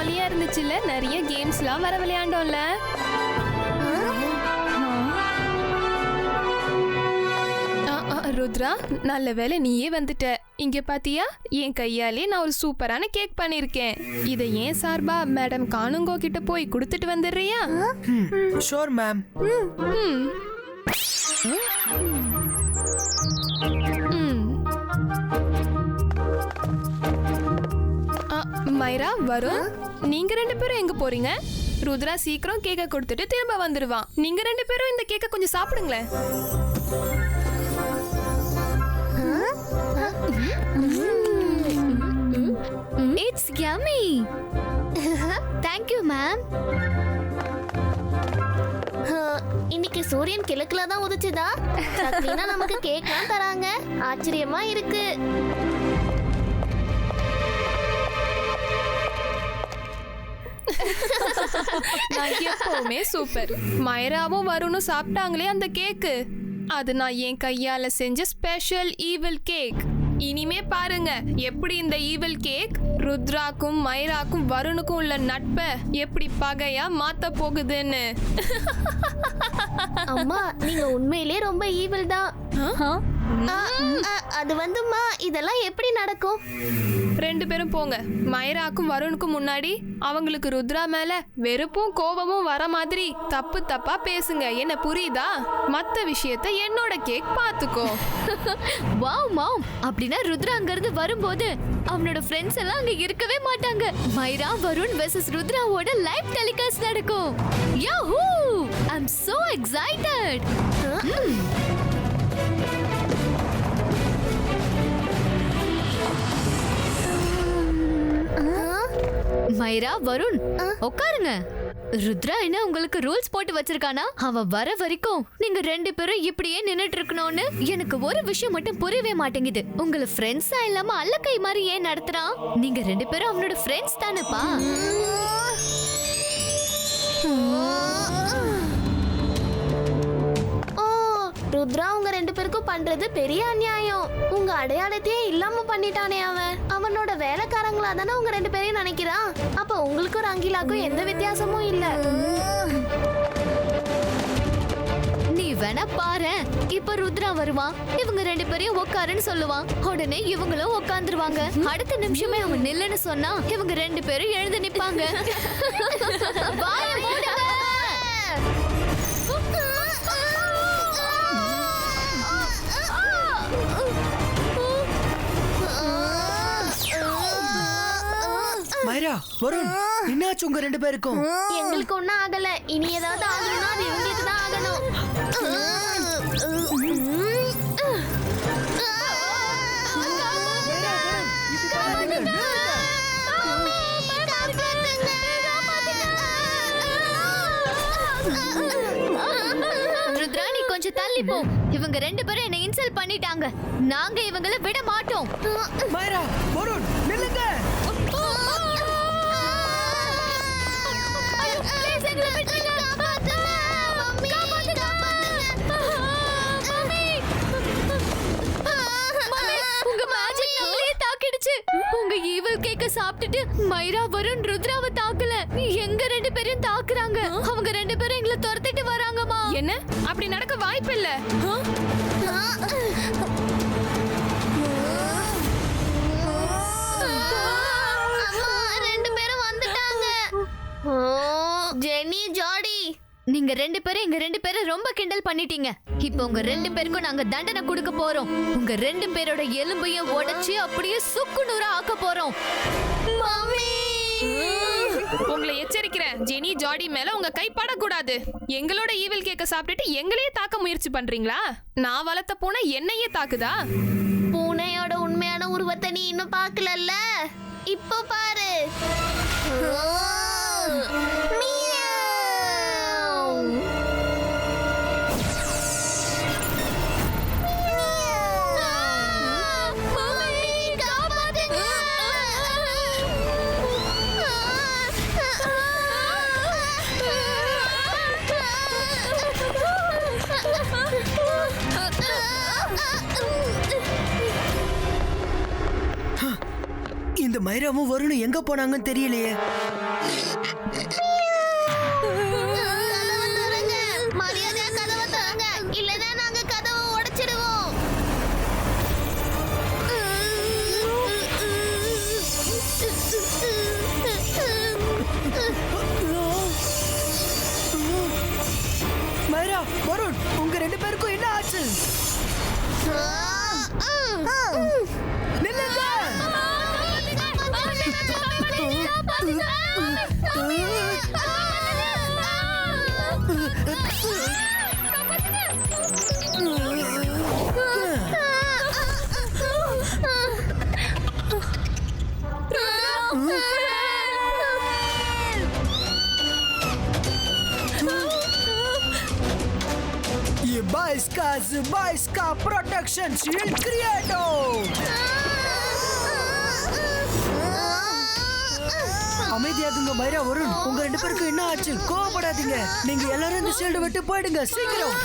ஜாலியா இருந்துச்சுல்ல, நிறைய கேம்ஸ்லாம் வர விளையாண்டோம்ல. ருத்ரா, நல்ல வேளை நீயே வந்துட்ட. இங்க பாத்தியா, என் கையாலே நான் ஒரு சூப்பரான கேக் பண்ணிருக்கேன். இதை ஏன் சார்பா மேடம் கானுங்கோ கிட்ட போய் கொடுத்துட்டு வந்துடுறியா? Sure ma'am. மைரா, வருண், நீங்க ரெண்டு பேரும் எங்க போறீங்க? ருத்ரா சீக்கிரம் கேக்க கொடுத்துட்டு திரும்ப வந்துடுவான். நீங்க ரெண்டு பேரும் இந்த கேக்க கொஞ்சம் சாப்பிடுங்களேன். It's yummy. Thank you, ma'am. இன்னைக்கு சூரியன் கிழக்குல தான் உதிச்சுதா? சக்தினா நமக்கு கேக்லாம் தராங்க. ஆச்சரியமா இருக்கு. நான் எப்பவுமே சூப்பர். மைராவும் வருணும் சாப்பிட்டாங்களே அந்த கேக்கு, அது நான் என் கையால செஞ்ச ஸ்பெஷல் ஈவில் கேக். இனிமே பாருங்க எப்படி இந்த ஈவில் கேக் ருத்ராக்கும் மைராக்கும் வருணுக்கும் உள்ள நட்பை எப்படி பகையா மாத்த போகுதுன்னு. அம்மா, நீங்க உண்மையிலே ரொம்ப ஈவில் தான். அது வந்துமா, இதெல்லாம் எப்படி நடக்கும்? ரெண்டு பேரும் போங்க. மைராக்கும் வருணுக்கும் முன்னாடி அவங்களுக்கு ருத்ரா மேல வெறுப்பும் கோபமும் வர மாதிரி தப்பு தப்பா பேசுங்க. என்ன புரியுதா? மத்த விஷயத்தை என்னோட கேக் பாத்துக்கோ. வாவ் மாம், அப்படின்னா ருத்ரா அங்க இருந்து வரும்போது அவனோட ஃப்ரெண்ட்ஸ் எல்லாம் அங்க இருக்கவே மாட்டாங்க. மைரா வருண் வெர்சஸ் ருத்ராவோட லைவ் டெலிகாஸ்ட் நடக்கும். Yahoo, I am so excited. Myra, Varun, உட்காருங்க. ருத்ரா என்ன உங்களுக்கு ரூல்ஸ் போட்டு வச்சிருக்கானா? அவ வர வரைக்கும் நீங்க ரெண்டு பேரும் இப்படியே நின்னுட்டு இருக்கணும்னு எனக்கு ஒரு விஷயம் மட்டும் புரியவே மாட்டேங்குது. உங்களை ஃப்ரெண்ட்ஸா இல்லாம அல்லக்கை மாதிரி ஏன் நடத்துறான்? நீங்க ரெண்டு பேரும் அவனோட ஃப்ரெண்ட்ஸ் தானேப்பா? ருத்ரா உங்க ரெண்டு பேருக்கும் பண்றது பெரிய அநியாயம். உங்க அடையாளத்தையே இல்லாம பண்ணிட்டானே அவன். அவனோட வேலைக்காரங்களா தானே உங்க ரெண்டு பேரையும் நினைக்கிறான். அப்ப உங்களுக்கும் ரங்கீலாக்கும் எந்த வித்தியாசமும் இல்ல. நீ வேணா பாரு, இப்ப ருத்ரா வருவான், இவங்க ரெண்டு பேரையும் உட்காருன்னு சொல்லுவான். உடனே இவங்களும் உட்காந்துருவாங்க. அடுத்த நிமிஷமே அவன் நில்லுன்னு சொன்னா இவங்க ரெண்டு பேரும் எழுந்து நிப்பாங்க. வாயை மூடுங்க. மைரா, வருண், என்னாச்சு உங்க ரெண்டு பேருக்கும்? எங்களுக்கு ஒண்ணும் ஆகல. இனி ஏதாவது ஆகணும்னா அது இவங்களுக்கு தான் ஆகணும். ருத்ரா, நீ கொஞ்சம் தள்ளி போ. இவங்க ரெண்டு பேரும் என்ன இன்சல்ட் பண்ணிட்டாங்க. நாங்க இவங்கள விட மாட்டோம். மைரா, வருண், நில்லுங்க. உங்க மேஜிக் நம்மளையே தாக்கிடுச்சு. உங்க ஈவில் கேக்க சாப்பிட்டுட்டு மைரா வருண் ருத்ராவை தாக்கல, எங்க ரெண்டு பேரையும் தாக்குறாங்க. அவங்க ரெண்டு பேரும் எங்களை துரத்திட்டு வராங்கம்மா. என்ன, அப்படி நடக்க வாய்ப்பு இல்ல. ரெண்டு பேரும் வந்துட்டாங்க. ஜெனி, ஜாடி, நீங்க ரெண்டு பேரும் எங்க ரெண்டு பேரும் ரொம்ப கிண்டல் பண்ணிட்டீங்க. இப்போ உங்க ரெண்டு பேருக்கும் நாங்க தண்டனை கொடுக்க போறோம். உங்க ரெண்டு பேரோட எலும்பையும் உடைச்சு அப்படியே சுக்கு நூறா ஆக்க போறோம். உங்களை எச்சரிக்கிறேன், ஜெனி ஜாடி மேல உங்க கை படக்கூடாது. எங்களோட ஈவில் கேக்க சாப்பிட்டுட்டு எங்களையே தாக்க முயற்சி பண்றீங்களா? நான் வளர்த்த பூனை என்னையே தாக்குதா? பூனையோட உண்மையான உருவத்தை நீ இன்னும் பார்க்கலல்ல, இப்போ பாரு. இந்த மைராவும் வருணும் எங்க போனாங்கன்னு தெரியலையே. கதவை திறங்க. மரியாதையா கதவை திறங்க. இல்லைன்னா நாங்க கதவை உடைச்சிடுவோம். மைரா, வருண், உங்க 2 பேருக்கும் என்ன ஆச்சு? நில்லுங்க. ये बाइस का प्रोटेक्शन शील्ड क्रिएट हो. அமைதியாகுங்க மைரா, வருண், உங்க 2 பேருக்கும் என்ன ஆச்சு? கோவப்படாதீங்க. நீங்க எல்லாரும் இந்த ஷீல்ட விட்டு போயிடுங்க சீக்கிரம்.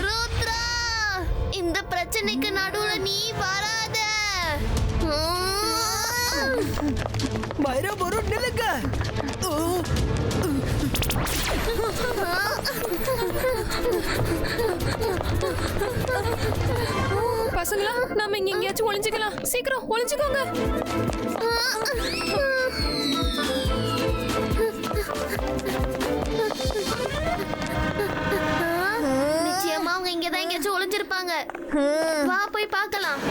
ருத்ரா, இந்த பிரச்சனைக்கு நடுவுல நீ வராத. மைரா, வருண், நில்லுங்க. பசங்களா, நாம இங்க எங்கேயாச்சும் ஒளிஞ்சுக்கலாம். சீக்கிரம் ஒளிஞ்சுக்கோங்க. நிச்சயமா அவங்க இங்கதான் எங்கேயாச்சும் ஒளிஞ்சிருப்பாங்க. வா போய் பார்க்கலாம்.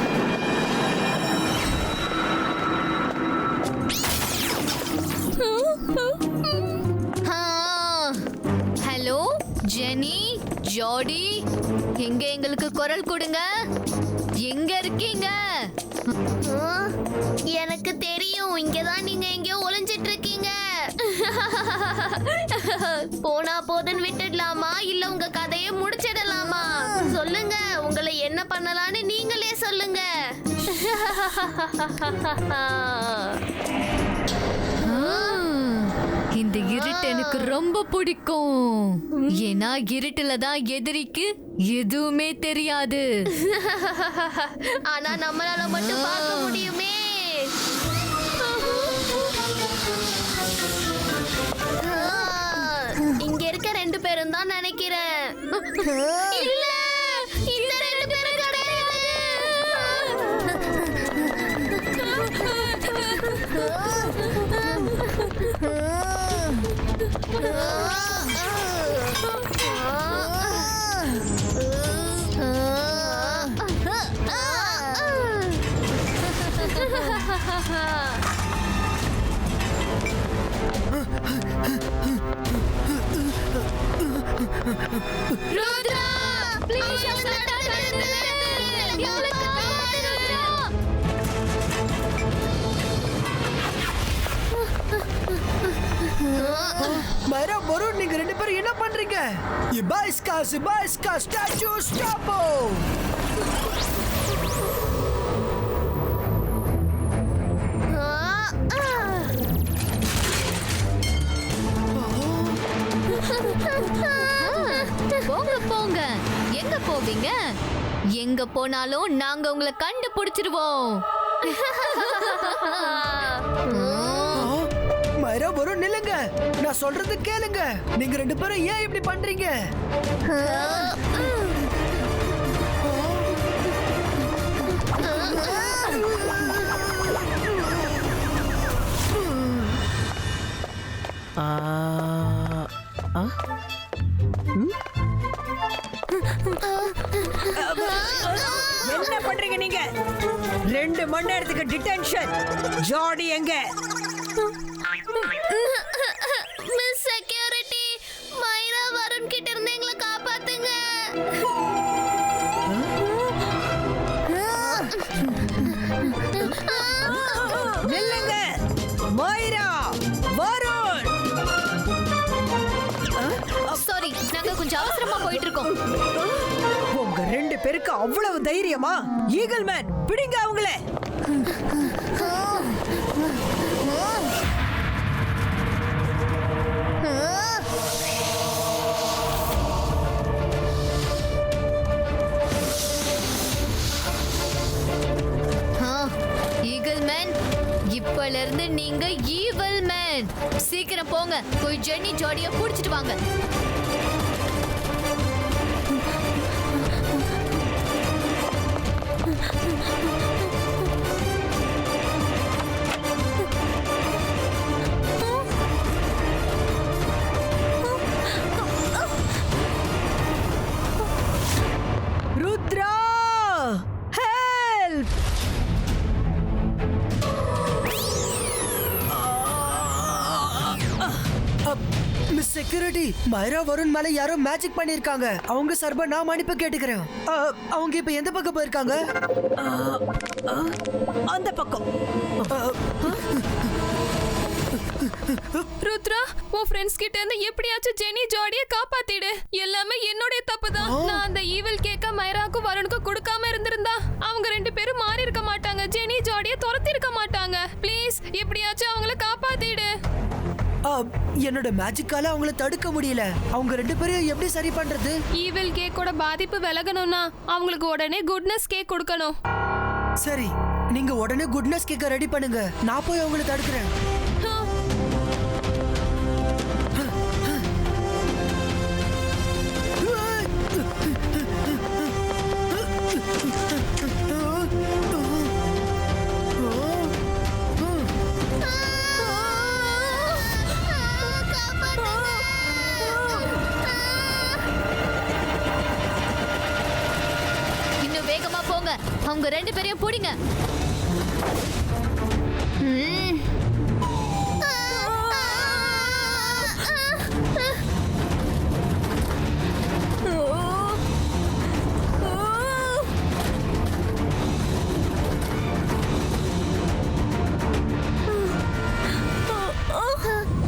ஹலோ ஜெனி, ஜாடி, எங்க எங்களுக்கு குரல் கொடுங்க. எங்க இருக்கீங்க? எனக்கு தெரியும், இங்கதான் நீங்க எங்கேயோ ஒளிஞ்சிட்டு இருக்கீங்க. போனா போதுன்னு விட்டுடலாமா, இல்ல உங்க கதையை முடிச்சிடலாமா? சொல்லுங்க, உங்களை என்ன பண்ணலாம்னு நீங்களே சொல்லுங்க. இந்த இருட்டு எனக்கு ரொம்ப பிடிக்கும். ஏன்னா இருட்டுல தான் எதிரிக்கு எதுவுமே தெரியாது. ஆனா நம்மளால மட்டும் பார்க்க முடியுமே. இங்க இருக்க 2 பேரும் தான் நினைக்கிறேன். இல்ல, இந்த 2 பேரும் கிடையாது. ருத்ரா, ப்ளீஸ் மைரா, வருண், நீங்க 2 பேரும் என்ன பண்றீங்க? ये बाइस का स्टैचू स्टॉपो. போங்க போங்க. எங்க போவீங்க? எங்க போனாலும் நாங்க உங்களை கண்டுபிடிச்சிருவோம். மைரா, வருண், நில்லுங்க. நான் சொல்றது கேளுங்க. நீங்க 2 பேரும் ஏன் இப்படி பண்றீங்க? என்ன பண்றீங்க நீங்க? 2 மணி நேரத்துக்கு டிடென்ஷன். ஜாடி எங்க? மிஸ் செக்யூரிட்டி, மைரா வருண் கிட்ட இருந்து எங்களை காப்பாத்துங்க. நில்லுங்க. மைரா, வருண். சாரி, நாங்க கொஞ்சம் அவசரமா போயிட்டு இருக்கோம். உங்க ரெண்டு பேருக்கு அவ்வளவு தைரியமா? ஈகிள் மேன், பிடிங்க அவங்கள. ஈகிள் மேன், இப்பல இருந்து நீங்க ஈவில் மேன். சீக்கிரம் போங்க, போய் ஜென்னி ஜாடிய புடிச்சிட்டு வாங்க. Rudra, help! Miss security, மைரா Varun மேல யாரோ மேஜிக் பண்ணிருக்காங்க. அவங்க சார்பா நான் மன்னிப்பு கேட்டுக்கிறேன். அவங்க இப்ப எந்த பக்கம் போயிருக்காங்க? அந்த பக்கம். ருத்ரா, உன் ஃப்ரெண்ட்ஸ் கிட்ட இருந்து எப்படியாச்சும் ஜெனி ஜாடிய காப்பாத்திடு. எல்லாமே என்னோட தப்பு தான். நான் அந்த ஈவில் கேக்க மைராக்கும் வருணுக்கும் கொடுக்காம இருந்திருந்தா அவங்க ரெண்டு பேரும் மாறி இருக்க மாட்டாங்க. ஜெனி ஜாடிய துரத்தி இருக்க மாட்டாங்க. ப்ளீஸ் எப்படியாச்சும் அவங்கள காப்பாத்திடு. என்னோட மேஜிக்கால அவங்கள தடுக்க முடியல. அவங்க ரெண்டு பேரும் எப்படி சரி பண்றது? ஈவில் கேக்கோட பாதிப்பு விலகணும்னா அவங்களுக்கு உடனே குட்னஸ் கேக் கொடுக்கணும். சரி, நீங்க உடனே குட்னஸ் கேக்க ரெடி பண்ணுங்க. நான் போய் அவங்கள தடுக்கிறேன். இன்னும் வேகமா போங்க, அவங்க ரெண்டு பேரையும் புடிங்க.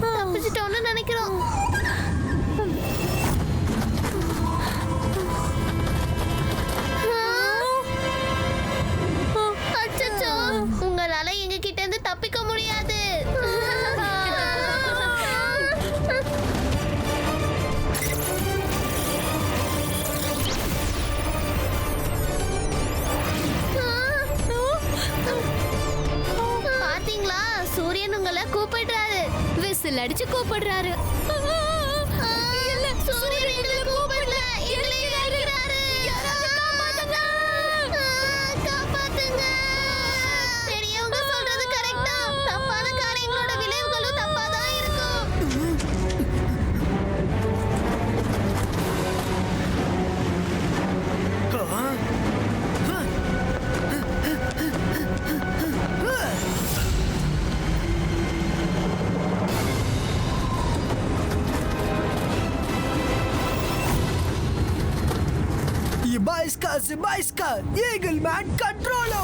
தப்பிச்சிட்டோம்னு நினைக்கிறோம். அச்சச்சோ, உங்களால எங்க கிட்ட இருந்து தப்பிக்க முடியாது. பாத்தீங்களா, சூரியன் உங்களை கூப்பிடுறாரு. விசில் அடிச்சு கூப்பிடுறாரு. சூரியன் எங்களை கூப்பிடல, எங்களை இறக்குறாரு. காப்பாத்துங்க. பெரியவங்க சொல்றது கரெக்டா. தப்பான காரியங்களோட விளைவுகளும் தப்பா தான் இருக்கும். Zibaiska, Eagle Man Controlo!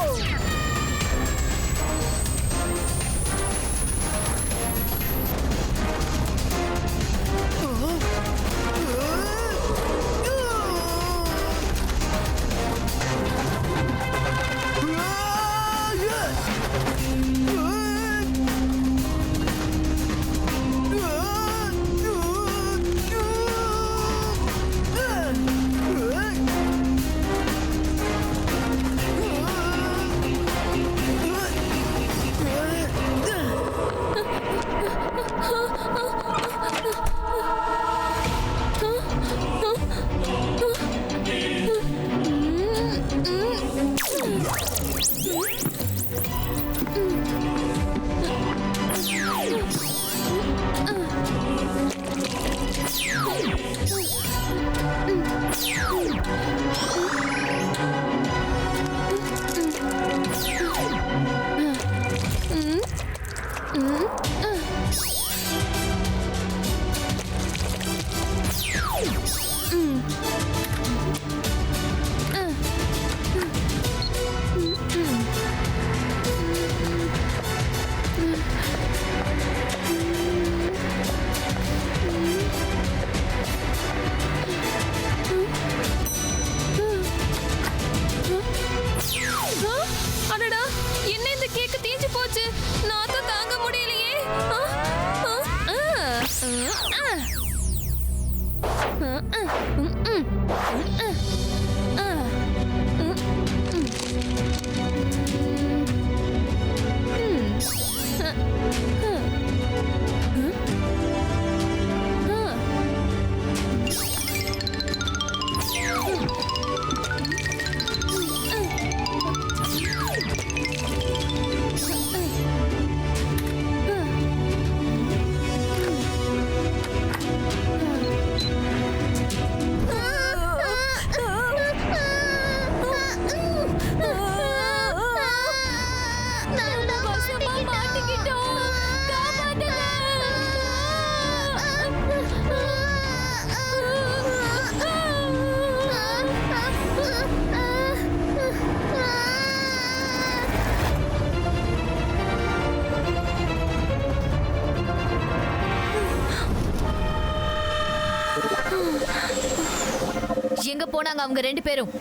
எங்க போனாங்க அவங்க ரெண்டு பேரும்?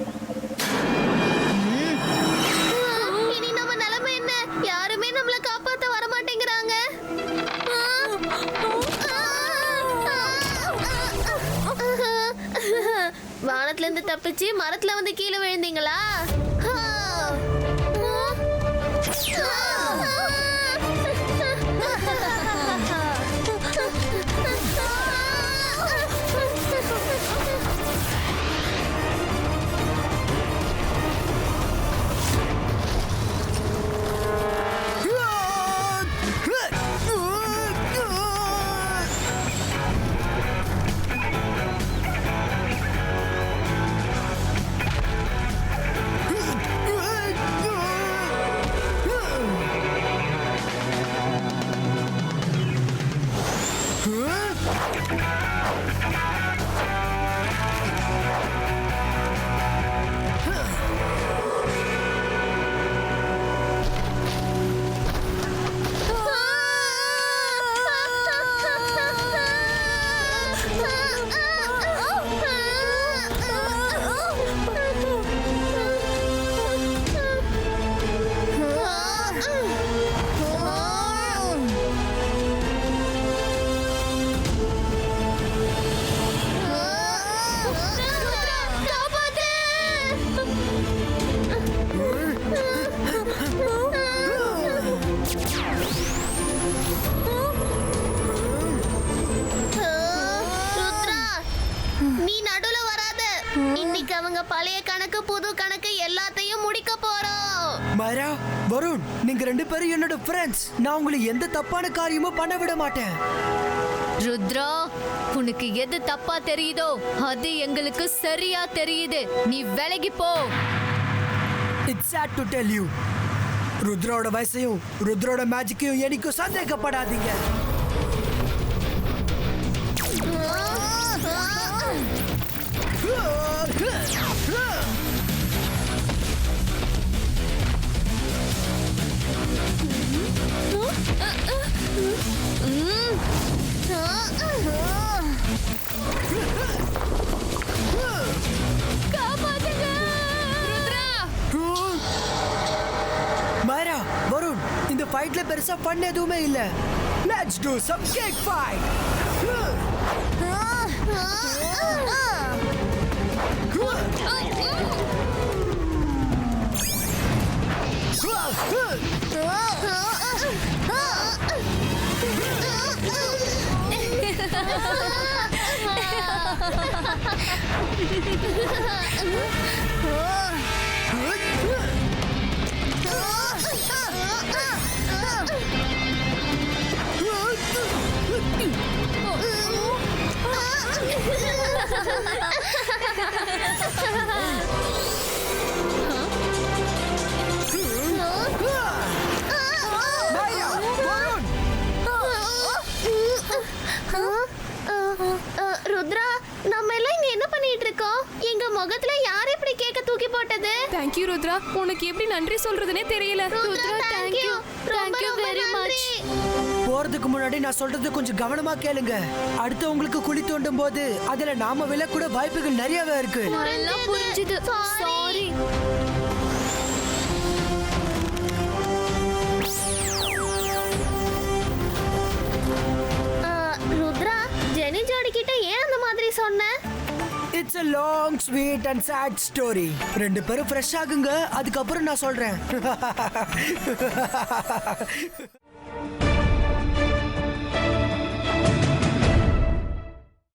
இனி நம்ம நிலைமை என்ன? யாருமே நம்மள காப்பாத்த வர மாட்டேங்கிறாங்க. வானத்துல இருந்து தப்பிச்சு மரத்துல வந்து கீழே விழுந்தீங்களா? பழைய கணக்கு புது கணக்கு எல்லாத்தையும் முடிக்க போறோம். மைரா, வருண், நீங்க ரெண்டு பேரும் என்னோட ஃப்ரெண்ட்ஸ். நான் உங்களை எந்த தப்பான காரியமும் பண்ண விட மாட்டேன். ருத்ரா, உனக்கு எது தப்பா தெரியுதோ அது எங்களுக்கு சரியா தெரியுது. நீ விலகி போ. It's sad to tell you. ருத்ரோட வயசையும் ருத்ரோட மேஜிக்கையும் எனக்கும் சந்தேகப்படாதீங்க. மைரா, வருண், இந்த ஃபைட்ல பெருசா ஃபன் எதுவுமே இல்ல. Let's do some cake fight. Rudra, நம்ம எல்லாம் இங்க என்ன பண்ணிட்டு இருக்கோம்? எங்க முகத்துல யார் இப்படி கேக்க தூக்கி போட்டது? Thank you Rudra. உனக்கு எப்படி நன்றி சொல்றதுனே தெரியல. Rudra, thank you. Thank you very much. போறதுக்கு முன்னாடி நான் சொல்றது கொஞ்சம் கவனமா கேளுங்க. அடுத்தவங்களுக்கு குழி தோண்டும் போது அதுல நாம விழக்கூட வாய்ப்புகள் நிறையவே இருக்கு. எல்லாம் புரிஞ்சுது. சாரி. ருத்ரா, ஜெனி ஜோடி கிட்ட ஏன் அந்த மாதிரி சொன்ன? It's a long sweet and sad story. ரெண்டு பேரும் ஃப்ரெஷ் ஆகுங்க, அதுக்கப்புறம் நான் சொல்றேன்.